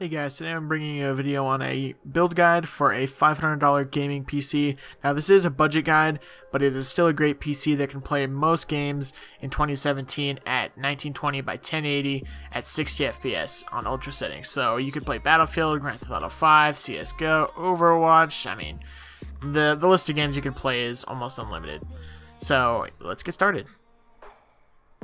Hey guys, today I'm bringing you a video on a build guide for a $500 gaming PC. Now this is a budget guide, but it is still a great PC that can play most games in 2017 at 1920 by 1080 at 60 FPS on ultra settings. So you could play Battlefield, Grand Theft Auto 5, CSGO, Overwatch. I mean, the list of games you can play is almost unlimited. So let's get started.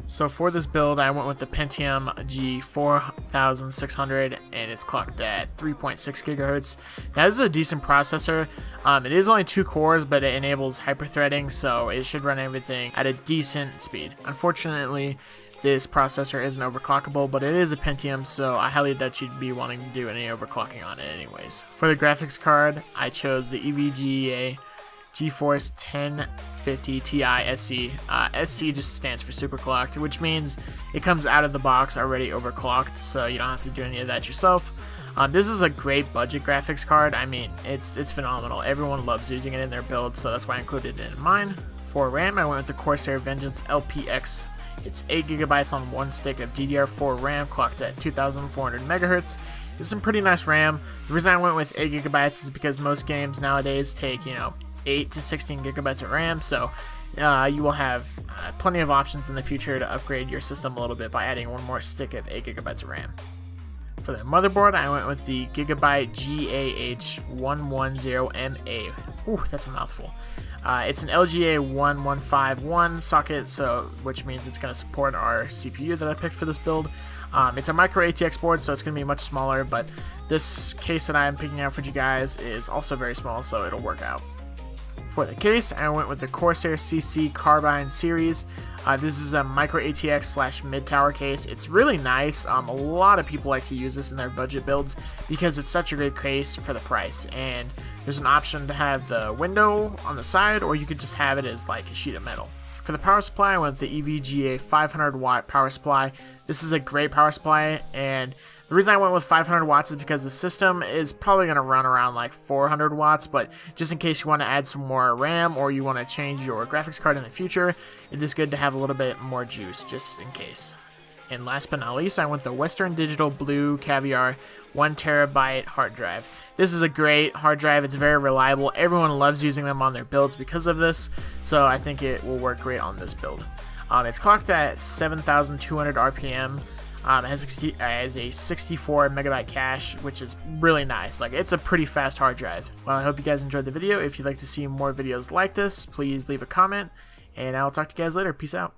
So for this build, I went with the Pentium G4600, and it's clocked at 3.6 gigahertz. Now this is a decent processor. It is only 2 cores, but it enables hyperthreading, so it should run everything at a decent speed. Unfortunately, this processor isn't overclockable, but it is a Pentium, so I highly doubt you'd be wanting to do any overclocking on it anyways. For the graphics card, I chose the EVGA GeForce 1050 Ti SC. SC just stands for super clocked, which means it comes out of the box already overclocked, so you don't have to do any of that yourself. This is a great budget graphics card. I mean, it's phenomenal. Everyone loves using it in their build, so that's why I included it in mine. For RAM, I went with the Corsair Vengeance LPX. It's 8 gigabytes on one stick of DDR4 RAM, clocked at 2400 megahertz. It's some pretty nice RAM. The reason I went with 8 gigabytes is because most games nowadays take, 8 to 16 gigabytes of RAM, so you will have plenty of options in the future to upgrade your system a little bit by adding one more stick of 8 gigabytes of RAM. For the motherboard, I went with the Gigabyte GAH110MA. Ooh, that's a mouthful. It's an LGA 1151 socket, which means it's going to support our CPU that I picked for this build. It's a micro ATX board, so it's going to be much smaller, but this case that I'm picking out for you guys is also very small, so it'll work out. For the case, I went with the Corsair CC Carbine series. This is a micro ATX / mid tower case. It's really nice. A lot of people like to use this in their budget builds because it's such a great case for the price. And there's an option to have the window on the side, or you could just have it as like a sheet of metal. For the power supply, I went with the EVGA 500 watt power supply. This is a great power supply, and the reason I went with 500 watts is because the system is probably going to run around like 400 watts, but just in case you want to add some more RAM or you want to change your graphics card in the future, it is good to have a little bit more juice just in case. And last but not least, I went the Western Digital Blue Caviar 1 terabyte hard drive. This is a great hard drive. It's very reliable. Everyone loves using them on their builds because of this, so I think it will work great on this build. It's clocked at 7,200 RPM. It has a 64 megabyte cache, which is really nice. Like, it's a pretty fast hard drive. Well, I hope you guys enjoyed the video. If you'd like to see more videos like this, please leave a comment, and I'll talk to you guys later. Peace out.